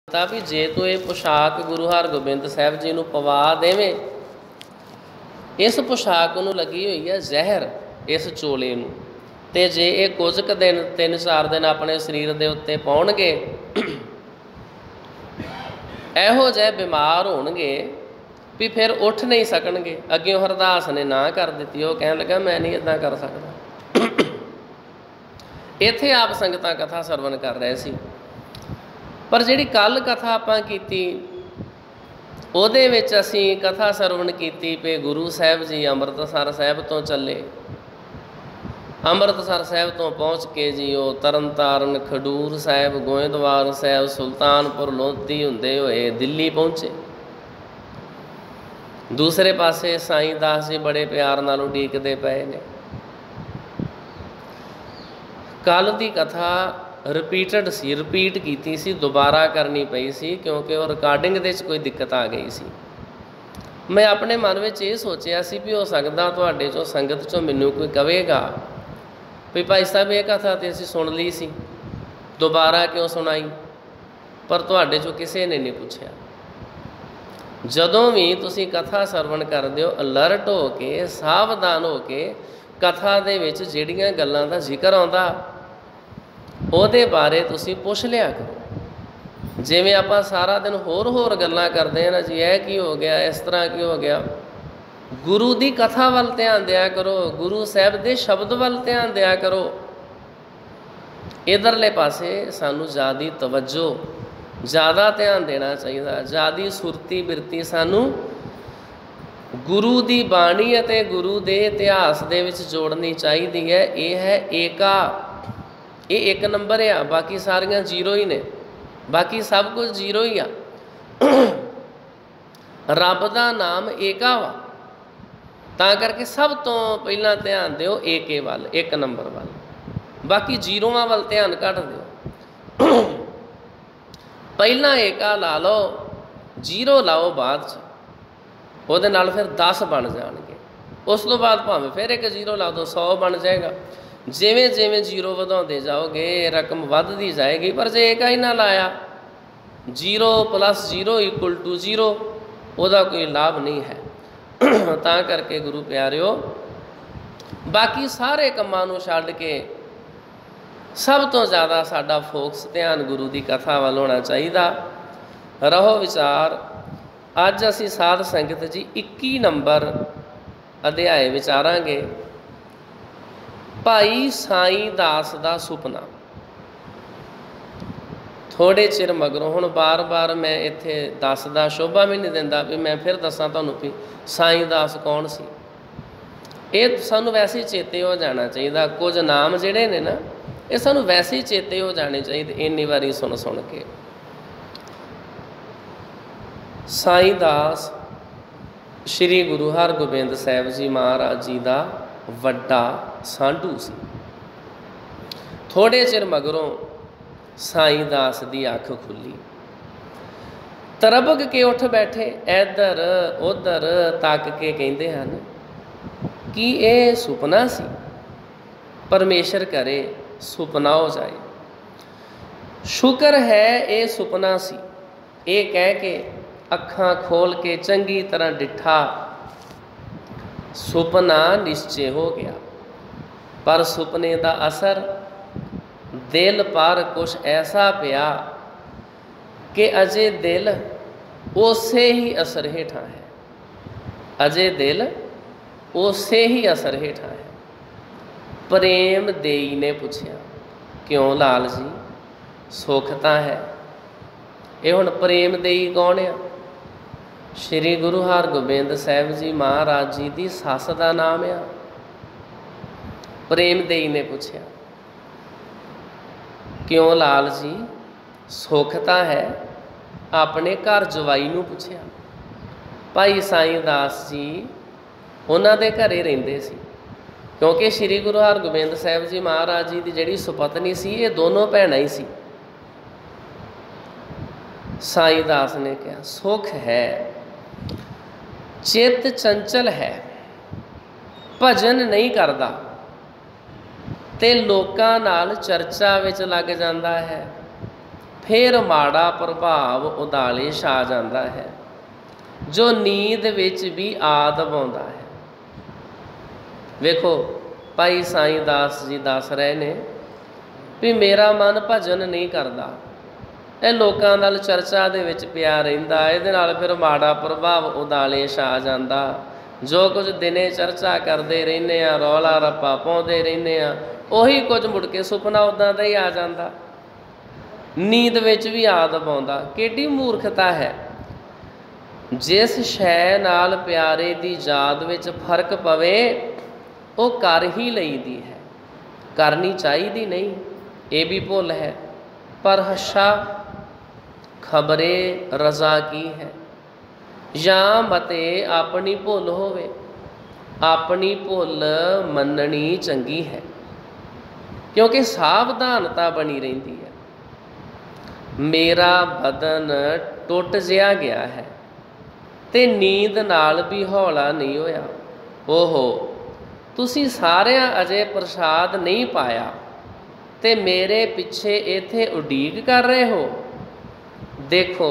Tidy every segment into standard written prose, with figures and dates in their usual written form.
भी जे तो ये पोशाक गुरु हरगोबिंद साहब जी नूं पवा देवे, इस पोशाक नूं लगी हुई है जहर इस चोले नूं, ते जे ये कुछ क दिन 3-4 दिन अपने शरीर के उत्ते पाउणगे, इहो जिहे बीमार होणगे भी फिर उठ नहीं सकणगे। अग्यों हरदास ने ना कर दी, वो कहण लगा मैं नहीं इदां कर सकदा। इत्थे आप संगतां कथा सरवण कर रहे सी, पर जिहड़ी कल कथा आपां कीती ਉਹਦੇ ਵਿੱਚ ਅਸੀਂ कथा ਸਰਵਣ ਕੀਤੀ पे गुरु साहब जी ਅੰਮ੍ਰਿਤਸਰ ਸਾਹਿਬ ਤੋਂ ਚੱਲੇ। ਅੰਮ੍ਰਿਤਸਰ ਸਾਹਿਬ ਤੋਂ ਪਹੁੰਚ ਕੇ ਜੀ ਉਹ ਤਰਨ ਤਾਰਨ, ਖਡੂਰ ਸਾਹਿਬ, ਗੋਇੰਦਵਾਲ ਸਾਹਿਬ, ਸੁਲਤਾਨਪੁਰ ਲੋਧੀ ਹੁੰਦੇ ਹੋਏ ਦਿੱਲੀ ਪਹੁੰਚੇ। ਦੂਸਰੇ ਪਾਸੇ ਸਾਈਂ ਦਾਸ ਜੀ ਬੜੇ ਪਿਆਰ ਨਾਲ ਉਡੀਕਦੇ ਪਏ ਨੇ। ਕੱਲ ਦੀ ਕਥਾ रिपीटड सी, रिपीट की सी, दोबारा करनी पई सी क्योंकि वो रिकॉर्डिंग दे कोई दिक्कत आ गई सी। मैं अपने मन में ये सोचा सी भी हो सकता तुहाडे चों संगत चों मैनूं कोई कहेगा भी भाई साहब ये कथा तो असीं सुन ली सी, दोबारा क्यों सुनाई, पर तुहाडे चों किसी ने नहीं पूछा। जदों भी तुसीं कथा सरवण करदे हो अलर्ट हो के, सावधान हो के कथा दे विच जिहड़ियां गल्लां दा जिक्र आउंदा ਉਹਦੇ ਬਾਰੇ ਤੁਸੀਂ ਪੁੱਛ ਲਿਆ ਕਰੋ। ਜਿਵੇਂ ਆਪਾਂ ਸਾਰਾ ਦਿਨ ਹੋਰ ਗੱਲਾਂ ਕਰਦੇ ਹਾਂ ਨਾ ਜੀ, ਇਹ ਕੀ ਹੋ ਗਿਆ, ਇਸ ਤਰ੍ਹਾਂ ਕੀ ਹੋ ਗਿਆ, ਗੁਰੂ ਦੀ ਕਥਾ ਵੱਲ ਧਿਆਨ ਦਿਆ ਕਰੋ, ਗੁਰੂ ਸਾਹਿਬ ਦੇ ਸ਼ਬਦ ਵੱਲ ਧਿਆਨ ਦਿਆ ਕਰੋ। ਇਧਰਲੇ ਪਾਸੇ ਸਾਨੂੰ ਜ਼ਿਆਦਾ ਤਵੱਜੋ, ਜ਼ਿਆਦਾ ਧਿਆਨ ਦੇਣਾ ਚਾਹੀਦਾ, ਜ਼ਿਆਦਾ ਸੁਰਤੀ ਬਿਰਤੀ ਸਾਨੂੰ ਗੁਰੂ ਦੀ ਬਾਣੀ ਅਤੇ ਗੁਰੂ ਦੇ ਇਤਿਹਾਸ ਦੇ ਵਿੱਚ ਜੋੜਨੀ ਚਾਹੀਦੀ ਹੈ। ਇਹ ਹੈ ਏਕਾ, ये एक नंबर आ, बाकी सारियां जीरो ही ने, बाकी सब कुछ जीरो ही आ। रब का नाम एका वा, तां करके सब तो पहला ध्यान दिओ एके वाल, एक नंबर वाल, बाकी जीरोआं वाल ध्यान घट दिओ। पहला एका ला लो, जीरो लाओ बाद च, ਉਹਦੇ ਨਾਲ फिर 10 बन जाएंगे, उस तो बाद भावें फिर एक जीरो ला दो 100 बन जाएगा। जिमें जिमें जीरो ਵਧਾਉਂਦੇ जाओगे रकम ਵੱਧਦੀ जाएगी, पर जे एक ही ना लाया 0 + 0 = 0, ਉਹਦਾ कोई लाभ नहीं है। ਤਾਂ करके गुरु प्यारिओ बाकी सारे ਕੰਮਾਂ ਨੂੰ ਛੱਡ के सब तो ज़्यादा साडा फोकस ध्यान गुरु की कथा वाल होना चाहिए। रहो विचार, अज असी साध संगत जी 21 नंबर अध्याय विचारांगे, भाई साईं दास का सुपना। थोड़े चिर मगरों हुण बार बार मैं इत्थे दसदा शोभा भी नहीं दिंदा भी मैं फिर दसां तुहानूं भी साईं दास कौन सी। ये सानूं वैसे ही चेते हो जाना चाहिए, कुछ नाम जिहड़े ने ना ये सानूं वैसे ही चेते हो जाने चाहिए इन्नी वारी सुन सुन के। साईं दास श्री गुरु हरगोबिंद साहिब जी महाराज जी का वड्डा सांढू सी। थोड़े चिर मगरों साईं दास की अख खुली, तरबक के उठ बैठे, इधर उधर तक के कहते हैं कि ये सुपना सी, परमेश्वर करे सुपना हो जाए। शुक्र है ये सुपना सी, ये कह के अखां खोल के चंगी तरह डिठा, सुपना निश्चय हो गया। पर सुपने का असर दिल पर कुछ ऐसा पिया कि अजे दिल उसे ही असर हेठा है, अजे दिल उसे ही असर हेठा है। प्रेम देई ने पूछया, क्यों लाल जी सुखता है। ये हुण प्रेम देई कौन है? श्री गुरु हरगोबिंद साहिब जी महाराज जी की सस का नाम आ। प्रेम देई ने पूछया, क्यों लाल जी सुखता है। अपने घर जवाई नूं पूछया। भाई साईं दास जी उन्होंने घरे रहिंदे सी, क्योंकि श्री गुरु हरगोबिंद साहिब जी महाराज जी की जिहड़ी सुपत्नी सी ये दोनों भैणां ही सी। साईं दास ने कहा सुख है, चित चंचल है, भजन नहीं करता, ते लोकां नाल चर्चा विच लग जाता है, फिर माड़ा प्रभाव उदाले छा जाता है, जो नींद विच भी आद पाउंदा है। वेखो भाई साईं दास जी दस रहे ने भी मेरा मन भजन नहीं करता, ਇਹ ਲੋਕਾਂ ਨਾਲ ਚਰਚਾ ਦੇ ਵਿੱਚ ਪਿਆ ਰਹਿੰਦਾ, ਇਹਦੇ ਨਾਲ ਫਿਰ ਮਾੜਾ ਪ੍ਰਭਾਵ ਉਦਾਲੇ ਛਾ ਜਾਂਦਾ। ਜੋ ਕੁਝ ਦਿਨੇ ਚਰਚਾ ਕਰਦੇ ਰਹਿੰਦੇ ਆ, ਰੌਲਾ ਰੱਪਾ ਪਾਉਂਦੇ ਰਹਿੰਦੇ ਆ, ਉਹੀ ਕੁਝ ਮੁੜ ਕੇ ਸੁਪਨਾ ਉੱਦਾਂ ਦਾ ਹੀ ਆ ਜਾਂਦਾ, ਨੀਂਦ ਵਿੱਚ ਵੀ ਆਦ ਪਾਉਂਦਾ। ਕਿੱਡੀ ਮੂਰਖਤਾ ਹੈ। ਜਿਸ ਸ਼ੈ ਨਾਲ ਪਿਆਰੇ ਦੀ ਯਾਦ ਵਿੱਚ ਫਰਕ ਪਵੇ ਉਹ ਕਰ ਹੀ ਲਈਦੀ ਹੈ, ਕਰਨੀ ਚਾਹੀਦੀ ਨਹੀਂ, ਇਹ ਵੀ ਭੁੱਲ ਹੈ। ਪਰ ਹੱਸ਼ਾ खबरे रजा की है, या मते अपनी भुल होवे, अपनी भुल मननी चंगी है, क्योंकि सावधानता बनी रहिंदी है। मेरा बदन टुट जिहा गया है ते नींद नाल भी हौला नहीं होया। ओहो तुसी सारिਆਂ अजे प्रसाद नहीं पाया ते मेरे पिछे इत्थे उडीक कर रहे हो। देखो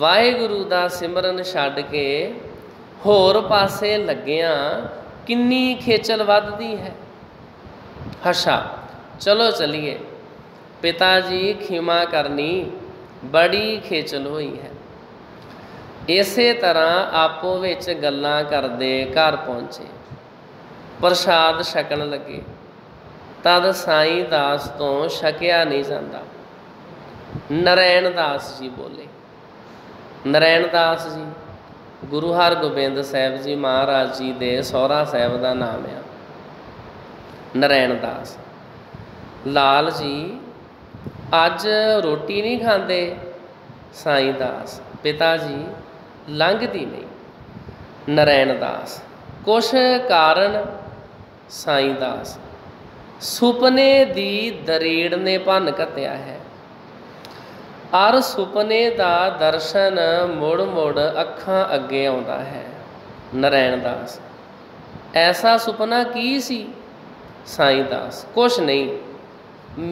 वाहिगुरू दा सिमरन छड्ड के होर पासे लग्गियां किन्नी खेचल वधदी है। हशा चलो चलिए, पिता जी खिमा करनी, बड़ी खेचल हुई है। इसे तरह आपो विच गल्लां करदे घर पहुँचे, प्रसाद छकन लगे। तद साईं दास तो छकिया नहीं जाता। नरैण दास जी बोले। नरैण दास जी गुरु हरगोबिंद साहब जी महाराज जी दे सौरा साहब का नाम है। नरैण दास लाल जी अज रोटी नहीं खाते। साईं दास पिता जी लंघती नहीं। नरैण दास कुछ कारण। साईं दास सुपने दी दरेड़ ने भन घत्या है, और सुपने का दर्शन मुड़ मुड़ अखां अगे आउंदा है। नरैण दास ऐसा सुपना की सी? साईं दास कुछ नहीं,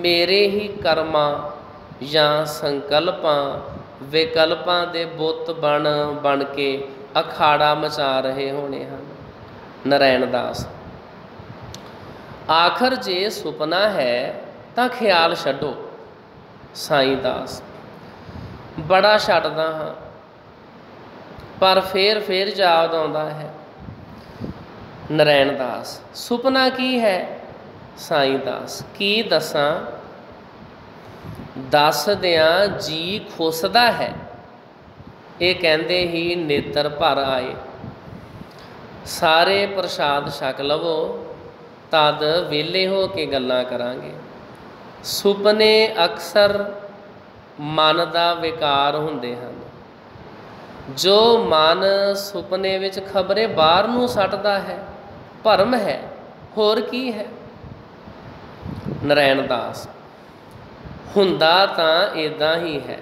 मेरे ही कर्मां या संकल्पां विकल्पां दे बुत बन बन के अखाड़ा मचा रहे होने हैं। नरैण दास आखिर जे सुपना है तां ख्याल छड्डो। साईं दास बड़ा छड्डदा हाँ, पर फिर याद आउंदा है। नरैण दास सुपना की है? साईं दास की दसां, दसदियां जी खुसदा है। ये कहंदे ही नेत्र भर आए। सारे प्रसाद छक लवो, तद वेले हो के गल्लां करांगे। सुपने अक्सर मन का विकार हुंदे हन। जो मन सुपने विच खबरे बाहर नूं सटदा है, भरम है, होर की है। नरैण दास हुंदा तां इदां ही है,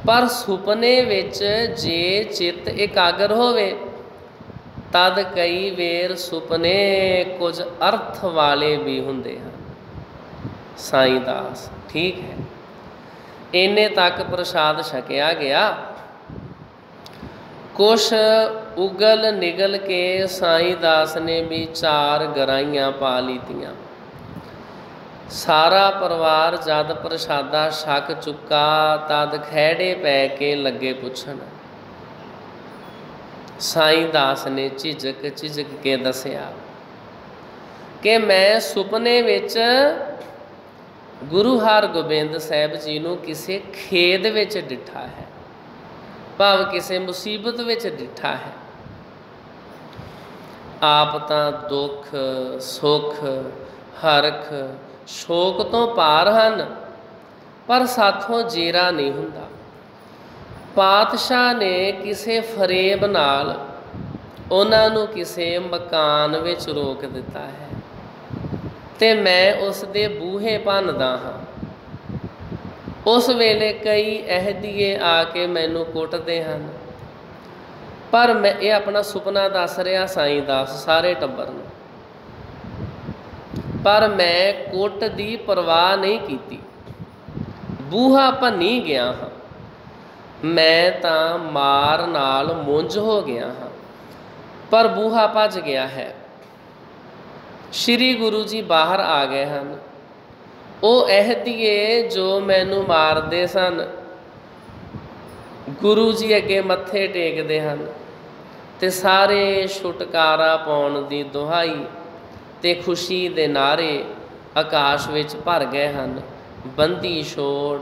पर सुपने विच जे चित एकाग्र होवे तद कई वेर सुपने कुछ अर्थ वाले भी हुंदे हन। साईं दास ठीक है। इन्ने तक प्रसाद छकिया गया। कुछ उगल निगल के साईं दास ने भी 4 गराइयां पा लीतियां। सारा परिवार जद प्रसादा छक चुका तद खैड़े पै के लगे पुछन। साईं दास ने झिझक के दसिया कि मैं सुपने विच गुरु हरगोबिंद साहब जी नूं किसी खेद विच डिठा है, भाव किसी मुसीबत विच डिठा है। आप तां दुख सुख हरख शोक तो पार हन, पर साथों जेरा नहीं हुंदा। पातशाह ने किसी फरेब नाल उन्हां नूं किसी मकान विच रोक दिता है, ते मैं उस दे बूहे भनदा हाँ। उस वेले कई अहदीए आके मैनू कुटदे हन, पर मैं ये अपना सुपना दस रहा साईं दास सारे टब्बर नूं, पर मैं कुट दी परवाह नहीं कीती। ਬੂਹਾ ਭੰਨੀ ਗਿਆ ਹਾਂ, ਮੈਂ ਤਾਂ ਮਾਰ ਨਾਲ ਮੁੰਝ ਹੋ ਗਿਆ ਹਾਂ, ਪਰ ਬੂਹਾ ਭੱਜ ਗਿਆ ਹੈ। ਸ਼੍ਰੀ ਗੁਰੂ ਜੀ ਬਾਹਰ ਆ ਗਏ ਹਨ। ਉਹ ਅਹਿਦੀਏ ਜੋ ਮੈਨੂੰ ਮਾਰਦੇ ਸਨ, ਗੁਰੂ ਜੀ ਅੱਗੇ ਮੱਥੇ ਟੇਕਦੇ ਹਨ ਤੇ ਸਾਰੇ ਛੁਟਕਾਰਾ ਪਾਉਣ ਦੀ ਦੁਹਾਈ ਤੇ ਖੁਸ਼ੀ ਦੇ ਨਾਅਰੇ ਆਕਾਸ਼ ਵਿੱਚ ਭਰ ਗਏ ਹਨ। ਬੰਦੀ ਛੋੜ,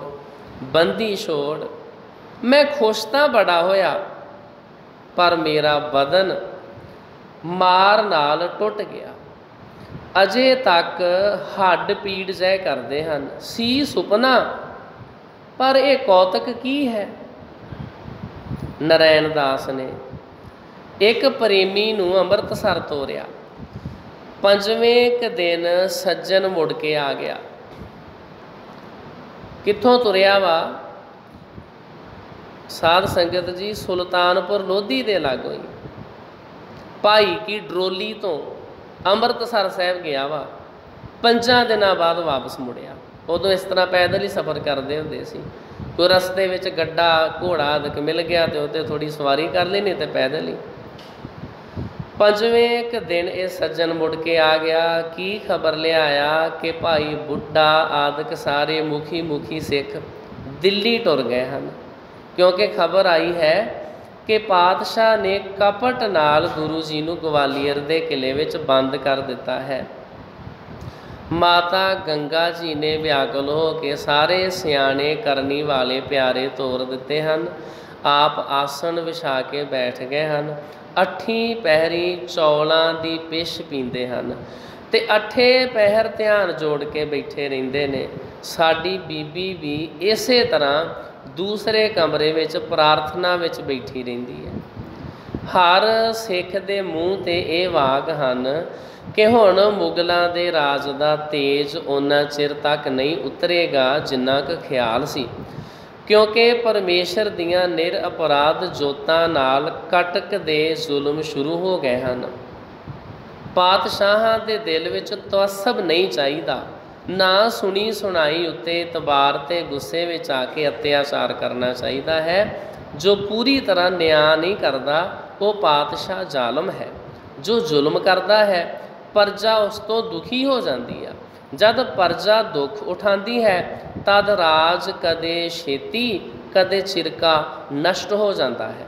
ਬੰਦੀ ਛੋੜ। ਮੈਂ ਖੁਸ਼ ਤਾਂ ਬੜਾ ਹੋਇਆ, ਪਰ ਮੇਰਾ ਬਦਨ ਮਾਰ ਨਾਲ ਟੁੱਟ ਗਿਆ। ਅਜੇ ਤੱਕ ਹੱਡ ਪੀੜ ਜੈ ਕਰਦੇ ਹਨ। ਸੀ ਸੁਪਨਾ, ਪਰ ਇਹ ਕੌਤਕ ਕੀ ਹੈ। ਨਰੈਣ ਦਾਸ ਨੇ ਇੱਕ ਪ੍ਰੇਮੀ ਨੂੰ ਅੰਮ੍ਰਿਤਸਰ ਤੋਰਿਆ। 5ਵੇਂ ਕੁ ਦਿਨ ਸੱਜਣ ਮੁੜ ਕੇ ਆ ਗਿਆ। ਕਿੱਥੋਂ ਤੁਰਿਆ ਵਾ? ਸਾਧ ਸੰਗਤ ਜੀ, ਸੁਲਤਾਨਪੁਰ ਲੋਧੀ ਦੇ ਲਾਗੋਂ ਹੀ ਭਾਈ ਕੀ ਡਰੋਲੀ ਤੋਂ ਅੰਮ੍ਰਿਤਸਰ ਸਾਹਿਬ ਗਿਆ ਵਾ। 5 ਦਿਨਾਂ ਬਾਅਦ ਵਾਪਸ ਮੁੜਿਆ। ਉਦੋਂ ਇਸ ਤਰ੍ਹਾਂ ਪੈਦਲ ਹੀ ਸਫ਼ਰ ਕਰਦੇ ਹੁੰਦੇ ਸੀ। ਕੋਈ ਰਸਤੇ ਵਿੱਚ ਗੱਡਾ ਘੋੜਾ ਆਦਿਕ ਮਿਲ ਗਿਆ ਤੇ ਉੱਤੇ ਥੋੜ੍ਹੀ ਸਵਾਰੀ ਕਰ ਲਈ, ਨਹੀਂ ਤੇ ਪੈਦਲ ਹੀ। 5ਵੇਂ ਕੁ ਦਿਨ ਇਹ ਸੱਜਣ ਮੁੜ ਕੇ ਆ ਗਿਆ। ਕੀ ਖਬਰ ਲਿਆਇਆ ਕਿ ਭਾਈ ਬੁੱਢਾ ਆਦਿਕ ਸਾਰੇ ਮੁਖੀ ਸਿੱਖ ਦਿੱਲੀ ਟੁਰ ਗਏ ਹਨ, ਕਿਉਂਕਿ ਖਬਰ ਆਈ ਹੈ ਕਿ ਪਾਤਸ਼ਾਹ ਨੇ ਕਪਟ ਨਾਲ ਗੁਰੂ ਜੀ ਨੂੰ ਗਵਾਲੀਅਰ ਦੇ ਕਿਲੇ ਵਿੱਚ ਬੰਦ ਕਰ ਦਿੱਤਾ ਹੈ। ਮਾਤਾ ਗੰਗਾ ਜੀ ਨੇ ਵਿਆਕੁਲ ਹੋ ਕੇ ਸਾਰੇ ਸਿਆਣੇ ਕਰਨੀ ਵਾਲੇ ਪਿਆਰੇ ਤੋਰ ਦਿੱਤੇ ਹਨ। ਆਪ ਆਸਣ ਵਿਛਾ ਕੇ ਬੈਠ ਗਏ ਹਨ। 8 ਪਹਿਰੀ ਚੌਲਾਂ ਦੀ ਪਿਛ ਪੀਂਦੇ ਹਨ ਤੇ 8 ਪਹਿਰ ਧਿਆਨ ਜੋੜ ਕੇ ਬੈਠੇ ਰਹਿੰਦੇ ਨੇ। ਸਾਡੀ ਬੀਬੀ ਵੀ ਇਸੇ ਤਰ੍ਹਾਂ ਦੂਸਰੇ ਕਮਰੇ ਵਿੱਚ ਪ੍ਰਾਰਥਨਾ ਵਿੱਚ ਬੈਠੀ ਰਹਿੰਦੀ ਹੈ। ਹਰ ਸਿੱਖ ਦੇ ਮੂੰਹ 'ਤੇ ਇਹ ਵਾਕ ਹਨ ਕਿ ਹੁਣ ਮੁਗਲਾਂ ਦੇ ਰਾਜ ਦਾ ਤੇਜ ਓਨਾ ਚਿਰ ਤੱਕ ਨਹੀਂ ਉਤਰੇਗਾ ਜਿੰਨਾ ਕੁ ਖਿਆਲ ਸੀ, ਕਿਉਂਕਿ ਪਰਮੇਸ਼ਰ ਦੀਆਂ ਨਿਰ ਅਪਰਾਧ ਜੋਤਾਂ ਨਾਲ ਕਟਕ ਦੇ ਜ਼ੁਲਮ ਸ਼ੁਰੂ ਹੋ ਗਏ ਹਨ। ਪਾਤਸ਼ਾਹਾਂ ਦੇ ਦਿਲ ਵਿੱਚ ਤਵੱਸਬ ਨਹੀਂ ਚਾਹੀਦਾ, ਨਾ ਸੁਣੀ ਸੁਣਾਈ ਉੱਤੇ ਇਤਬਾਰ ਤੇ ਗੁੱਸੇ ਵਿੱਚ ਆ ਕੇ ਅਤਿਆਚਾਰ ਕਰਨਾ ਚਾਹੀਦਾ ਹੈ। ਜੋ ਪੂਰੀ ਤਰ੍ਹਾਂ ਨਿਆਂ ਨਹੀਂ ਕਰਦਾ ਉਹ ਪਾਤਸ਼ਾਹ ਜ਼ਾਲਮ ਹੈ। ਜੋ ਜ਼ੁਲਮ ਕਰਦਾ ਹੈ ਪਰਜਾ ਉਸ ਤੋਂ ਦੁਖੀ ਹੋ ਜਾਂਦੀ ਆ। ਜਦ ਪਰਜਾ ਦੁੱਖ ਉਠਾਉਂਦੀ ਹੈ ਤਦ ਰਾਜ ਕਦੇ ਛੇਤੀ ਕਦੇ ਚਿਰਕਾ ਨਸ਼ਟ ਹੋ ਜਾਂਦਾ ਹੈ।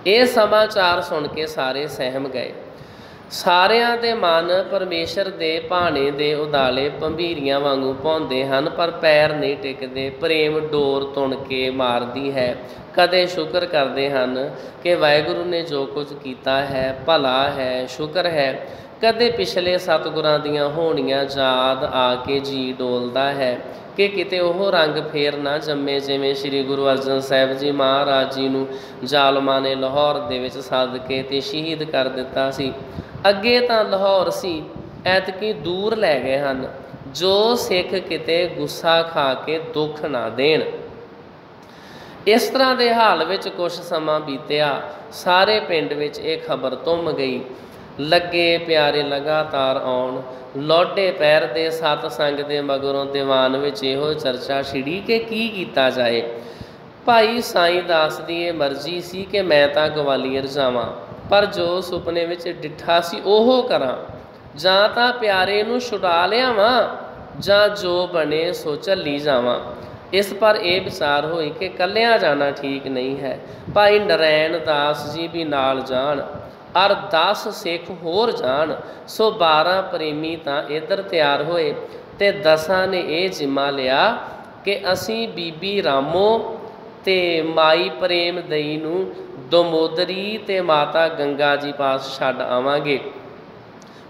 ਇਹ ਸਮਾਚਾਰ ਸੁਣ ਕੇ ਸਾਰੇ ਸਹਿਮ ਗਏ। ਸਾਰਿਆਂ ਦੇ ਮਨ ਪਰਮੇਸ਼ਰ ਦੇ ਭਾਣੇ ਦੇ ਉਦਾਲੇ ਭੰਬੀਰੀਆਂ ਵਾਂਗੂ ਭੌਂਦੇ ਹਨ, ਪਰ ਪੈਰ ਨਹੀਂ ਟਿਕਦੇ। ਪ੍ਰੇਮ ਡੋਰ ਤੁਣ ਕੇ ਮਾਰਦੀ ਹੈ। ਕਦੇ ਸ਼ੁਕਰ ਕਰਦੇ ਹਨ ਕਿ ਵਾਹਿਗੁਰੂ ਨੇ ਜੋ ਕੁਝ ਕੀਤਾ ਹੈ ਭਲਾ ਹੈ, ਸ਼ੁਕਰ ਹੈ। ਕਦੇ ਪਿਛਲੇ ਸਤਿਗੁਰਾਂ ਦੀਆਂ ਹੋਣੀਆਂ ਯਾਦ ਆ ਕੇ ਜੀ ਡੋਲਦਾ ਹੈ ਕਿ ਕਿਤੇ ਉਹ ਰੰਗ ਫੇਰ ਨਾ ਜੰਮੇ ਜਿਵੇਂ ਸ਼੍ਰੀ ਗੁਰੂ ਅਰਜਨ ਸਾਹਿਬ ਜੀ ਮਹਾਰਾਜ ਜੀ ਨੂੰ ਜ਼ਾਲਮਾਂ ਨੇ ਲਾਹੌਰ ਦੇ ਵਿੱਚ ਸੱਦ ਕੇ ਤੇ ਸ਼ਹੀਦ ਕਰ ਦਿੱਤਾ ਸੀ। ਅੱਗੇ ਤਾਂ ਲਾਹੌਰ ਸੀ, ਐਤਕੀ ਦੂਰ ਲੈ ਗਏ ਹਨ। ਜੋ ਸਿੱਖ ਕਿਤੇ ਗੁੱਸਾ ਖਾ ਕੇ ਦੁੱਖ ਨਾ ਦੇਣ। ਇਸ ਤਰ੍ਹਾਂ ਦੇ ਹਾਲ ਵਿੱਚ ਕੁਛ ਸਮਾਂ ਬੀਤਿਆ। ਸਾਰੇ ਪਿੰਡ ਵਿੱਚ ਇਹ ਖਬਰ ਧੁੰਮ ਗਈ। ਲੱਗੇ ਪਿਆਰੇ ਲਗਾਤਾਰ ਆਉਣ। ਲੋਢੇ ਪੈਰ ਦੇ ਸਤਸੰਗ ਦੇ ਮਗਰੋਂ ਦੀਵਾਨ ਵਿੱਚ ਇਹੋ ਚਰਚਾ ਛਿੜੀ ਕਿ ਕੀ ਕੀਤਾ ਜਾਏ। ਭਾਈ ਸਾਈਂ ਦਾਸ ਦੀ ਇਹ ਮਰਜ਼ੀ ਸੀ ਕਿ ਮੈਂ ਤਾਂ ਗਵਾਲੀਅਰ ਜਾਵਾਂ, ਪਰ ਜੋ ਸੁਪਨੇ ਵਿੱਚ ਡਿੱਠਾ ਸੀ ਉਹ ਕਰਾਂ। ਜਾਂ ਤਾਂ ਪਿਆਰੇ ਨੂੰ ਛੁਡਾ ਲਿਆਵਾਂ ਜਾਂ ਜੋ ਬਣੇ ਸੋ ਝੱਲੀ ਜਾਵਾਂ। ਇਸ ਪਰ ਇਹ ਵਿਚਾਰ ਹੋਈ ਕਿ ਇਕੱਲਿਆਂ ਜਾਣਾ ਠੀਕ ਨਹੀਂ ਹੈ। ਭਾਈ ਨਰੈਣ ਦਾਸ ਜੀ ਵੀ ਨਾਲ ਜਾਣ ਔਰ 10 ਸਿੱਖ ਹੋਰ ਜਾਣ। ਸੋ 12 ਪ੍ਰੇਮੀ ਤਾਂ ਇੱਧਰ ਤਿਆਰ ਹੋਏ ਤੇ 10 ਨੇ ਇਹ ਜ਼ਿੰਮਾ ਲਿਆ ਕਿ ਅਸੀਂ ਬੀਬੀ ਰਾਮੋ ਤੇ ਮਾਈ ਪ੍ਰੇਮ ਦਈ ਨੂੰ ਦਮੋਦਰੀ ਤੇ ਮਾਤਾ ਗੰਗਾ ਜੀ ਪਾਸ ਛੱਡ ਆਵਾਂਗੇ,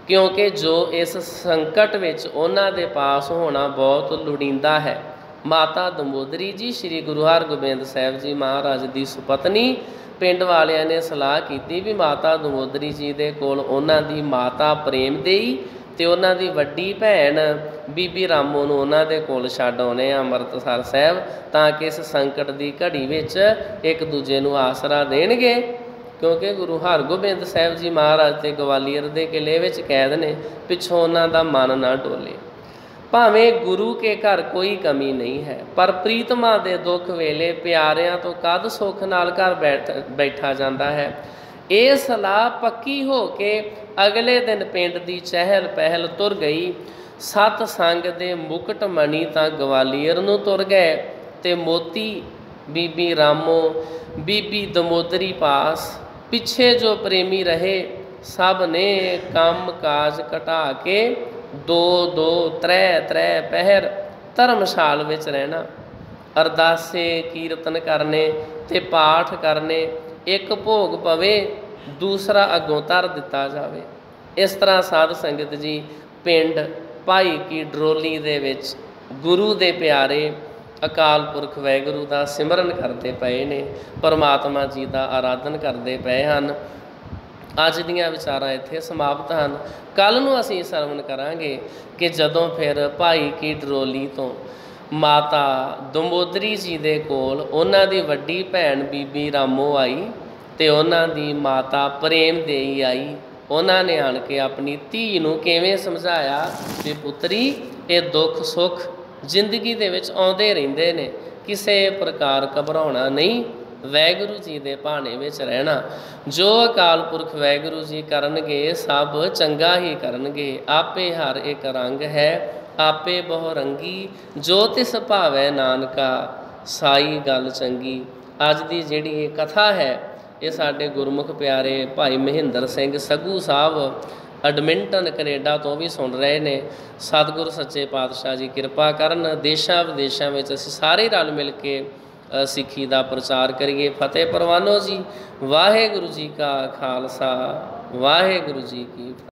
ਕਿਉਂਕਿ ਜੋ ਇਸ ਸੰਕਟ ਵਿੱਚ ਉਹਨਾਂ ਦੇ ਪਾਸ ਹੋਣਾ ਬਹੁਤ ਲੋੜੀਂਦਾ ਹੈ। ਮਾਤਾ ਦਮੋਦਰੀ ਜੀ ਸ਼੍ਰੀ ਗੁਰੂ ਹਰਗੋਬਿੰਦ ਸਾਹਿਬ ਜੀ ਮਹਾਰਾਜ ਦੀ ਸੁਪਤਨੀ। ਪਿੰਡ ਵਾਲਿਆਂ ਨੇ ਸਲਾਹ ਕੀਤੀ ਵੀ ਮਾਤਾ ਦਮੋਦਰੀ ਜੀ ਦੇ ਕੋਲ ਉਹਨਾਂ ਦੀ ਮਾਤਾ ਪ੍ਰੇਮ ਦੇਈ ਤੇ ਉਹਨਾਂ ਦੀ ਵੱਡੀ ਭੈਣ ਬੀਬੀ ਰਾਮੋ ਨੂੰ ਉਹਨਾਂ ਦੇ ਕੋਲ ਛੱਡ ਆਉਣੇ ਆ ਅੰਮ੍ਰਿਤਸਰ ਸਾਹਿਬ, ਤਾਂ ਕਿ ਇਸ ਸੰਕਟ ਦੀ ਘੜੀ ਵਿੱਚ ਇੱਕ ਦੂਜੇ ਨੂੰ ਆਸਰਾ ਦੇਣਗੇ। ਕਿਉਂਕਿ ਗੁਰੂ ਹਰਗੋਬਿੰਦ ਸਾਹਿਬ ਜੀ ਮਹਾਰਾਜ ਤੇ ਗਵਾਲੀਅਰ ਦੇ ਕਿਲੇ ਵਿੱਚ ਕੈਦ ਨੇ, ਪਿੱਛੋਂ ਉਹਨਾਂ ਦਾ ਮਨ ਨਾ ਡੋਲੇ। ਭਾਵੇਂ ਗੁਰੂ ਕੇ ਘਰ ਕੋਈ ਕਮੀ ਨਹੀਂ ਹੈ, ਪਰ ਪ੍ਰੀਤਮਾ ਦੇ ਦੁੱਖ ਵੇਲੇ ਪਿਆਰਿਆਂ ਤੋਂ ਕਦ ਸੁੱਖ ਨਾਲ ਘਰ ਬੈਠਾ ਜਾਂਦਾ ਹੈ। ਇਹ ਸਲਾਹ ਪੱਕੀ ਹੋ ਕੇ ਅਗਲੇ ਦਿਨ ਪਿੰਡ ਦੀ ਚਹਿਲ ਪਹਿਲ ਤੁਰ ਗਈ। ਸਤ ਸੰਗ ਦੇ ਮੁਕਟ ਮਣੀ ਤਾਂ ਗਵਾਲੀਅਰ ਨੂੰ ਤੁਰ ਗਏ, ਤੇ ਮੋਤੀ, ਬੀਬੀ ਰਾਮੋ, ਬੀਬੀ ਦਮੋਦਰੀ ਪਾਸ। ਪਿੱਛੇ ਜੋ ਪ੍ਰੇਮੀ ਰਹੇ ਸਭ ਨੇ ਕੰਮ ਕਾਜ ਘਟਾ ਕੇ 2-2 3-3 ਪਹਿਰ ਧਰਮਸ਼ਾਲ ਵਿੱਚ ਰਹਿਣਾ। ਅਰਦਾਸੇ ਕੀਰਤਨ ਕਰਨੇ ਤੇ ਪਾਠ ਕਰਨੇ। ਇੱਕ ਭੋਗ ਪਵੇ ਦੂਸਰਾ ਅੱਗੋਂ ਧਰ ਦਿੱਤਾ ਜਾਵੇ। ਇਸ ਤਰ੍ਹਾਂ ਸਾਧ ਸੰਗਤ ਜੀ ਪਿੰਡ ਭਾਈ ਕੀ ਡਰੋਲੀ ਦੇ ਵਿੱਚ ਗੁਰੂ ਦੇ ਪਿਆਰੇ ਅਕਾਲ ਪੁਰਖ ਵਾਹਿਗੁਰੂ ਦਾ ਸਿਮਰਨ ਕਰਦੇ ਪਏ ਨੇ, ਪਰਮਾਤਮਾ ਜੀ ਦਾ ਆਰਾਧਨ ਕਰਦੇ ਪਏ ਹਨ। ਅੱਜ ਦੀਆਂ ਵਿਚਾਰਾਂ ਇੱਥੇ ਸਮਾਪਤ ਹਨ। ਕੱਲ੍ਹ ਨੂੰ ਅਸੀਂ ਸਰਵਣ ਕਰਾਂਗੇ ਕਿ ਜਦੋਂ ਫਿਰ ਭਾਈ ਕੀ ਡਰੋਲੀ ਤੋਂ ਮਾਤਾ ਦਮੋਦਰੀ ਜੀ ਦੇ ਕੋਲ ਉਹਨਾਂ ਦੀ ਵੱਡੀ ਭੈਣ ਬੀਬੀ ਰਾਮੋ ਆਈ ਅਤੇ ਉਹਨਾਂ ਦੀ ਮਾਤਾ ਪ੍ਰੇਮ ਦੇਈ ਆਈ। ਉਹਨਾਂ ਨੇ ਆਣ ਕੇ ਆਪਣੀ ਧੀ ਨੂੰ ਕਿਵੇਂ ਸਮਝਾਇਆ ਵੀ ਪੁੱਤਰੀ, ਇਹ ਦੁੱਖ ਸੁੱਖ ਜ਼ਿੰਦਗੀ ਦੇ ਵਿੱਚ ਆਉਂਦੇ ਰਹਿੰਦੇ ਨੇ, ਕਿਸੇ ਪ੍ਰਕਾਰ ਘਬਰਾਉਣਾ ਨਹੀਂ, ਵਾਹਿਗੁਰੂ ਜੀ ਦੇ ਭਾਣੇ ਵਿੱਚ ਰਹਿਣਾ। ਜੋ ਅਕਾਲ ਪੁਰਖ ਵਾਹਿਗੁਰੂ ਜੀ ਕਰਨਗੇ ਸਭ ਚੰਗਾ ਹੀ ਕਰਨਗੇ। ਆਪੇ ਹਰ ਇੱਕ ਰੰਗ ਹੈ, ਆਪੇ ਬਹੁ ਰੰਗੀ, ਜੋ ਤਿਸ ਭਾਵੈ ਨਾਨਕਾ ਸਾਈ ਗੱਲ ਚੰਗੀ। ਅੱਜ ਦੀ ਜਿਹੜੀ ਇਹ ਕਥਾ ਹੈ ਇਹ ਸਾਡੇ ਗੁਰਮੁਖ ਪਿਆਰੇ ਭਾਈ ਮਹਿੰਦਰ ਸਿੰਘ ਸੱਗੂ ਸਾਹਿਬ ਐਡਮਿੰਟਨ ਕੈਨੇਡਾ ਤੋਂ ਵੀ ਸੁਣ ਰਹੇ ਨੇ। ਸਤਿਗੁਰ ਸੱਚੇ ਪਾਤਸ਼ਾਹ ਜੀ ਕਿਰਪਾ ਕਰਨ, ਦੇਸ਼ਾਂ ਵਿਦੇਸ਼ਾਂ ਵਿੱਚ ਅਸੀਂ ਸਾਰੇ ਰਲ ਮਿਲ ਕੇ ਸਿੱਖੀ ਦਾ ਪ੍ਰਚਾਰ ਕਰੀਏ। ਫਤਿਹ ਪ੍ਰਵਾਨੋ ਜੀ। ਵਾਹਿਗੁਰੂ ਜੀ ਕਾ ਖਾਲਸਾ, ਵਾਹਿਗੁਰੂ ਜੀ ਕੀ